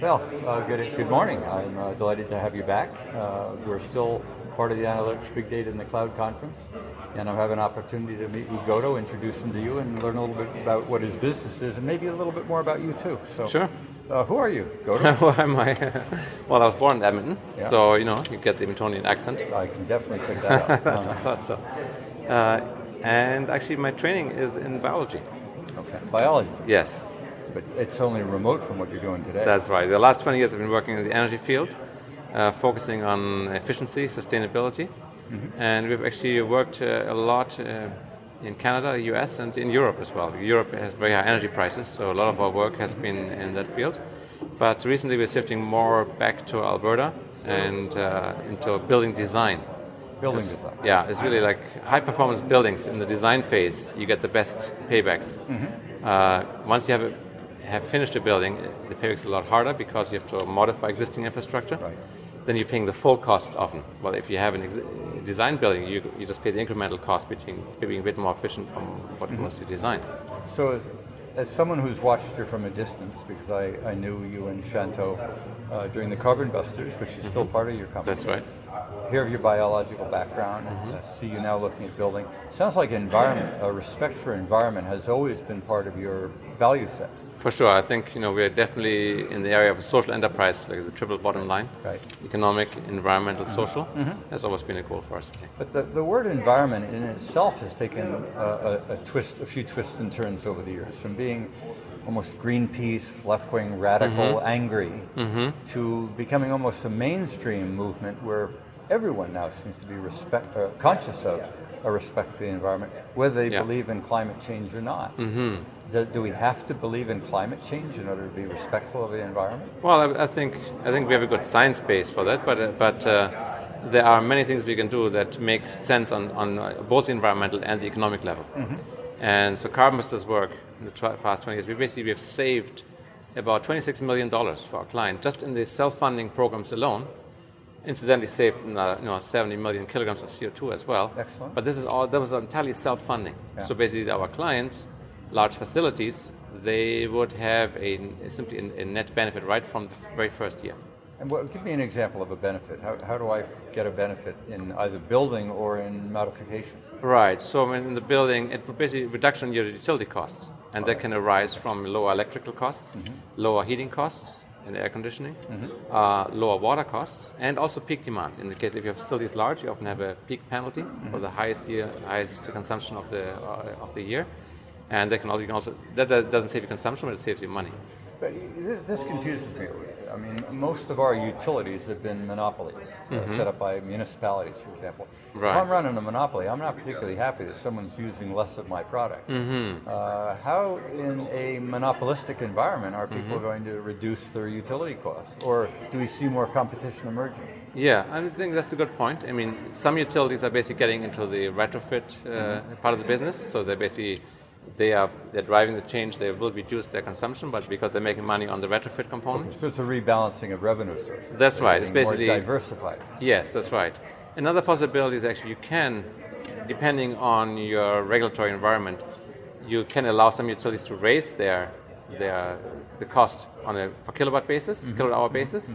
Well, good morning. I'm delighted to have you back. We're still part of the Analytics Big Data in the Cloud conference, and I have an opportunity to meet with Godo, introduce him to you, and learn a little bit about what his business is, and maybe a little bit more about you too. So, sure. Who are you, Godo? Who am I? Well, I was born in Edmonton, so you get the Edmontonian accent. I can definitely pick that up. I thought so. And actually, my training is in biology. Okay, biology. Yes. But it's only remote from what you're doing today. That's right. The last 20 years I've been working in the energy field, focusing on efficiency, sustainability, and we've actually worked a lot in Canada, US, and in Europe as well. Europe has very high energy prices, so a lot of our work has been in that field. But recently we're shifting more back to Alberta and into building design. Building design. Yeah, it's really like high performance buildings. In the design phase, you get the best paybacks. Once you have finished a building, the payback's a lot harder because you have to modify existing infrastructure. Right. Then you're paying the full cost often. Well, if you have a design building, you just pay the incremental cost between being a bit more efficient from what was you designed. So as someone who's watched you from a distance, because I knew you and Chanto during the Carbon Busters, which is still part of your company. That's right. Hear of your biological background, see you now looking at building. Sounds like environment, respect for environment has always been part of your value set. For sure, I think we're definitely in the area of a social enterprise, like the triple bottom line, right? Economic, environmental, social. That's always been a goal for us, I think. But the word environment in itself has taken a few twists and turns over the years, from being almost Greenpeace, left-wing, radical, angry, to becoming almost a mainstream movement where everyone now seems to be conscious of a respect for the environment, whether they believe in climate change or not. Do we have to believe in climate change in order to be respectful of the environment? Well, I think we have a good science base for that, but there are many things we can do that make sense on both the environmental and the economic level. And so Carbon Busters work in the past 20 years, we have saved about $26 million for our client just in the self-funding programs alone. Incidentally saved 70 million kilograms of CO2 as well. Excellent. But that was entirely self-funding. Yeah. So basically our clients, large facilities, they would have simply a net benefit right from the very first year. And give me an example of a benefit. How do I get a benefit in either building or in modification? Right, so in the building, it would basically reduction in your utility costs, and that can arise from lower electrical costs, lower heating costs, and air conditioning, lower water costs, and also peak demand. In the case if your facility is large, you often have a peak penalty for the highest consumption of the year, and that doesn't save you consumption, but it saves you money. But this confuses me. I mean, most of our utilities have been monopolies set up by municipalities, for example. Right. If I'm running a monopoly, I'm not particularly happy that someone's using less of my product. How, in a monopolistic environment, are people going to reduce their utility costs? Or do we see more competition emerging? Yeah, I think that's a good point. I mean, some utilities are basically getting into the retrofit part of the business, so they're driving the change. They will reduce their consumption, but because they're making money on the retrofit component. Okay, so it's a rebalancing of revenue sources. That's right. It's basically more diversified. Yes, that's right. Another possibility is actually you can, depending on your regulatory environment, you can allow some utilities to raise the cost on a per kilowatt basis, kilowatt hour basis,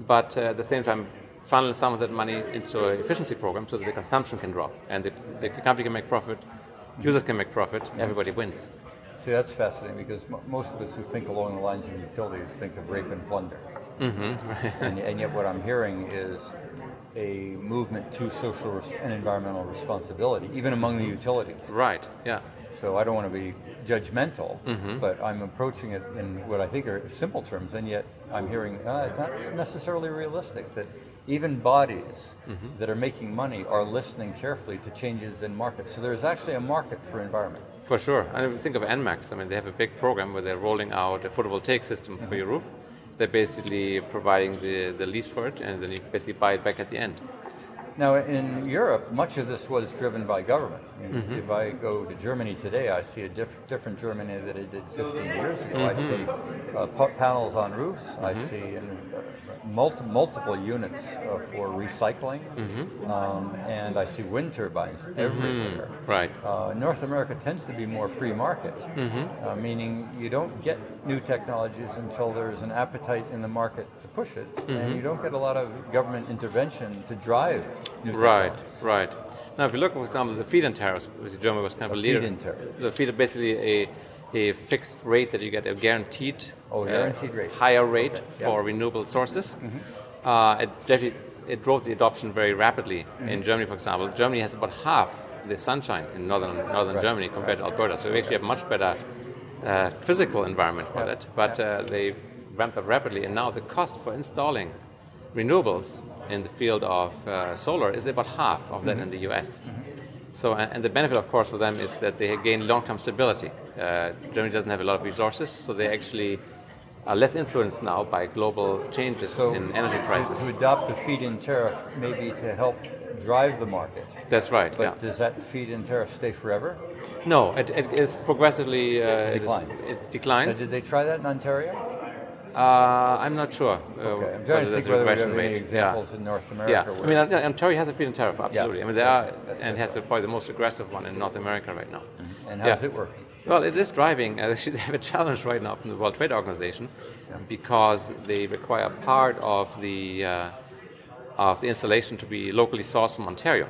but at the same time funnel some of that money into an efficiency program so that the consumption can drop and the company can make profit. Users can make profit, everybody wins. See, that's fascinating because most of us who think along the lines of utilities think of rape and plunder. And yet what I'm hearing is a movement to social and environmental responsibility, even among the utilities. Right, yeah. So I don't want to be judgmental, but I'm approaching it in what I think are simple terms, and yet I'm hearing it's not necessarily realistic that even bodies that are making money are listening carefully to changes in markets. So there's actually a market for environment. For sure. And think of NMAX. I mean, they have a big program where they're rolling out a photovoltaic system for your roof. They're basically providing the lease for it, and then you basically buy it back at the end. Now, in Europe, much of this was driven by government. If I go to Germany today, I see a different Germany than I did 15 years ago. I see panels on roofs. I see multiple units for recycling, and I see wind turbines everywhere. Right. North America tends to be more free market, meaning you don't get new technologies until there's an appetite in the market to push it, and you don't get a lot of government intervention to drive new technologies. Right. Now, if you look, for example, the feed-in tariffs, which Germany was kind of a leader. Feed-in tariff. The feed-in basically a fixed rate that you get, a guaranteed, rate, higher rate for renewable sources. It drove the adoption very rapidly in Germany, for example. Germany has about half the sunshine in northern Germany compared to Alberta, so we actually have much better physical environment for that. But they ramped up rapidly, and now the cost for installing renewables in the field of solar is about half of that in the US. So, and the benefit, of course, for them is that they gain long-term stability. Germany doesn't have a lot of resources, so they actually are less influenced now by global changes in energy prices. To adopt the feed-in tariff maybe to help drive the market. That's right. But does that feed-in tariff stay forever? No, it is progressively It declines. Did they try that in Ontario? I'm not sure. Okay, I'm trying to think whether we have any examples in North America. I mean, Ontario has a feed-in tariff, absolutely. I mean, they are, and has probably the most aggressive one in North America right now. And how does it work? Well, it is driving. Actually, they have a challenge right now from the World Trade Organization because they require part of the installation to be locally sourced from Ontario.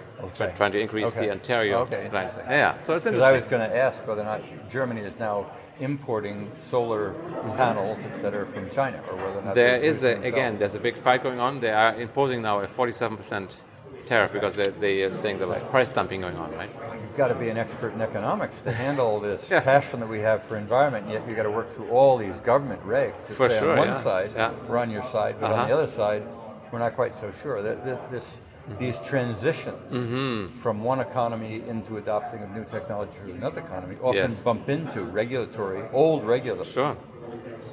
Trying to increase the Ontario. Okay, interesting. Yeah, so it's interesting. Because I was going to ask whether or not Germany is now importing solar panels, etc., from China, or whether or not there is there's a big fight going on. They are imposing now a 47% tariff because they are saying there was price dumping going on, right? You've got to be an expert in economics to handle this passion that we have for environment, and yet you've got to work through all these government regs. For sure, on one side, we're on your side, but on the other side, we're not quite so sure. These transitions from one economy into adopting of new technology to another economy often bump into old regulatory. Sure.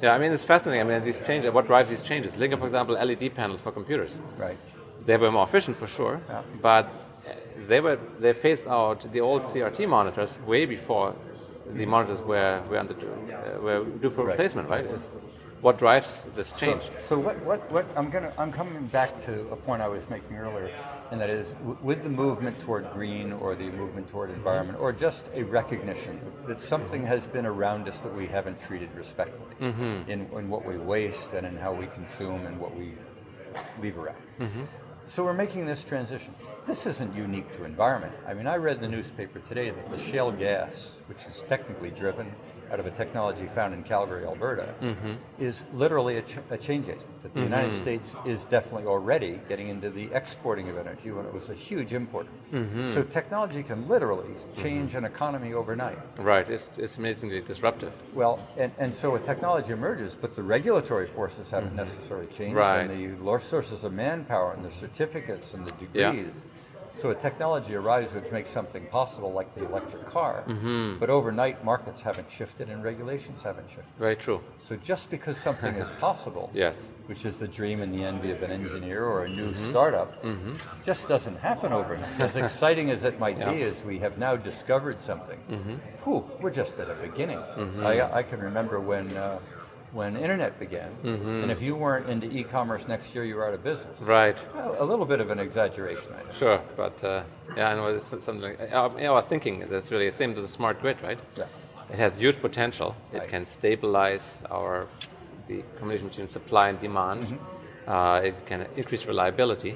Yeah, I mean, it's fascinating. I mean, these changes, what drives these changes? Look at, for example, LED panels for computers. Right. They were more efficient for sure, but they phased out the old CRT monitors way before the monitors were due for replacement, right? What drives this change? So what I'm coming back to a point I was making earlier, and that is with the movement toward green or the movement toward environment or just a recognition that something has been around us that we haven't treated respectfully in what we waste and in how we consume and what we leave around. So we're making this transition. This isn't unique to environment. I mean, I read in the newspaper today that the shale gas, which is technically driven out of a technology found in Calgary, Alberta, is literally a change agent. That the United States is definitely already getting into the exporting of energy when it was a huge importer. So technology can literally change an economy overnight. Right, it's amazingly disruptive. Well, and so a technology emerges, but the regulatory forces haven't necessarily changed, Right. and the sources of manpower and the certificates and the degrees. So a technology arrives which makes something possible, like the electric car, but overnight markets haven't shifted and regulations haven't shifted. Very true. So just because something is possible, which is the dream and the envy of an engineer or a new startup, just doesn't happen overnight. As exciting as it might be, as we have now discovered something, we're just at a beginning. I can remember when internet began, and if you weren't into e-commerce next year, you were out of business. Right. Well, a little bit of an exaggeration, I know. Sure, but I know it's something like our thinking that's really the same as the smart grid, right? Yeah. It has huge potential. It can stabilize the combination between supply and demand. It can increase reliability.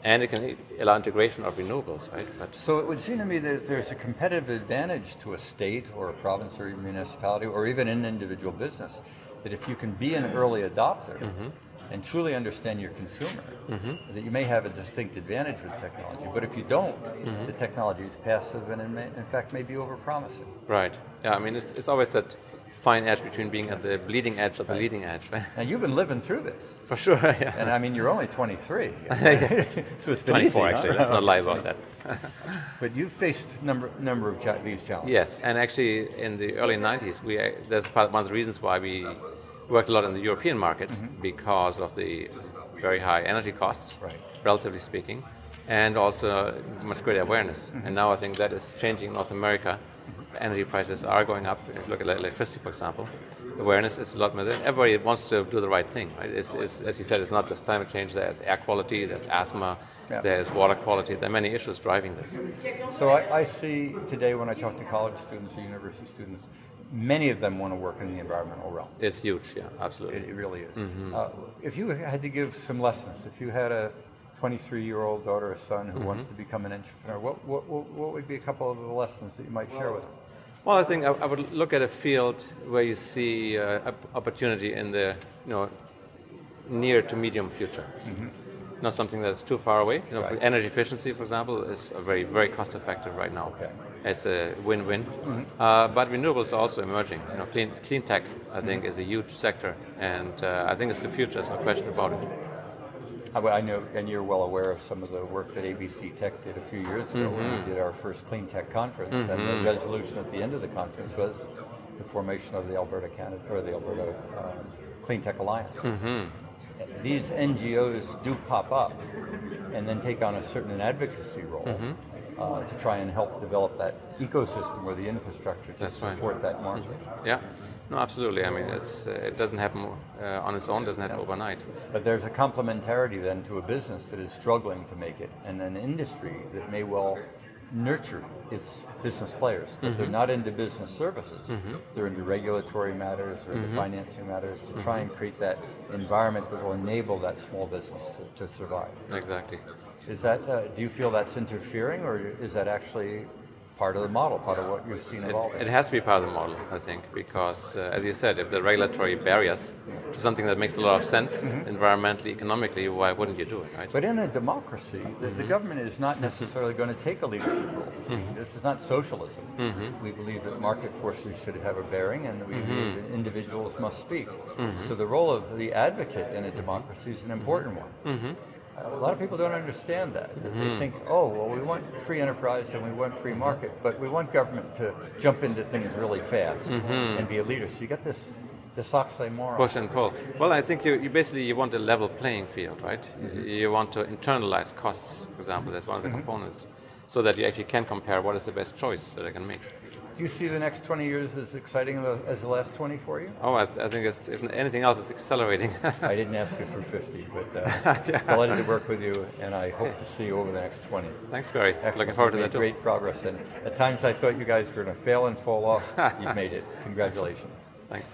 And it can allow integration of renewables, right? But so it would seem to me that there's a competitive advantage to a state or a province or a municipality or even an individual business, that if you can be an early adopter and truly understand your consumer, that you may have a distinct advantage with technology. But if you don't, the technology is passive and in fact may be overpromising. Right. Yeah, I mean, it's always that fine edge between being at the bleeding edge of the leading edge, right? And you've been living through this. For sure, yeah. And I mean, you're only 23. So it's been 24, easy, actually. Let's not lie about that. But you've faced number of these challenges. Yes, and actually in the early 90s, that's one of the reasons why we worked a lot in the European market, because of the very high energy costs, relatively speaking, and also much greater awareness. And now I think that is changing in North America. Energy prices are going up. If you look at electricity, for example, awareness is a lot more there. Everybody wants to do the right thing, right? It's, as you said, it's not just climate change. There's air quality, there's asthma, there's water quality. There are many issues driving this. So I see today when I talk to college students or university students, many of them want to work in the environmental realm. It's huge, yeah, absolutely. It really is. If you had to give some lessons, if you had a 23-year-old daughter or son who wants to become an entrepreneur, what would be a couple of the lessons that you might share with them? Well, I think I would look at a field where you see opportunity in the near to medium future. Not something that's too far away. For energy efficiency, for example, is very, very cost effective right now. It's a win-win. But renewables are also emerging. Clean tech, I think, is a huge sector, and I think it's the future. There's no question about it. I know, and you're well aware of some of the work that ABCtech did a few years ago when we did our first Clean Tech conference, and the resolution at the end of the conference was the formation of the Alberta Clean Tech Alliance. These NGOs do pop up and then take on a certain advocacy role to try and help develop that ecosystem or the infrastructure to support that market. Yeah. No, absolutely. I mean, it doesn't happen on its own, doesn't happen overnight. But there's a complementarity then to a business that is struggling to make it, and an industry that may well nurture its business players, but they're not into business services. They're into regulatory matters or into financing matters to try and create that environment that will enable that small business to survive. Exactly. Is that, do you feel that's interfering, or is that actually part of the model, part of what you've seen evolving? It has to be part of the model, I think, because as you said, if the regulatory barriers to something that makes a lot of sense environmentally, economically, why wouldn't you do it, right? But in a democracy, the government is not necessarily going to take a leadership role. This is not socialism. We believe that market forces should have a bearing, and we believe that individuals must speak. So the role of the advocate in a democracy is an important one. A lot of people don't understand that. They think, oh, well, we want free enterprise and we want free market, but we want government to jump into things really fast and be a leader. So you got this oxymoron. Push and pull. Well, I think you basically want a level playing field, right? You want to internalize costs, for example. That's one of the components, so that you actually can compare what is the best choice that I can make. Do you see the next 20 years as exciting as the last 20 for you? Oh, I think it's, if anything else, it's accelerating. I didn't ask you for 50, but delighted to work with you, and I hope to see you over the next 20. Thanks, Barry. Excellent. Looking forward to that too. Great progress, and at times I thought you guys were going to fail and fall off. You've made it. Congratulations. Thanks.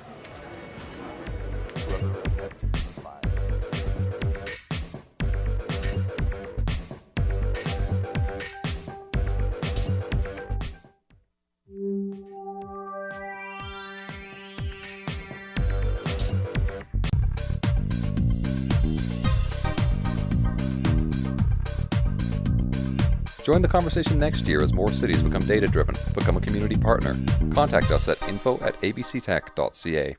Join the conversation next year as more cities become data-driven. Become a community partner. Contact us at info@abctech.ca.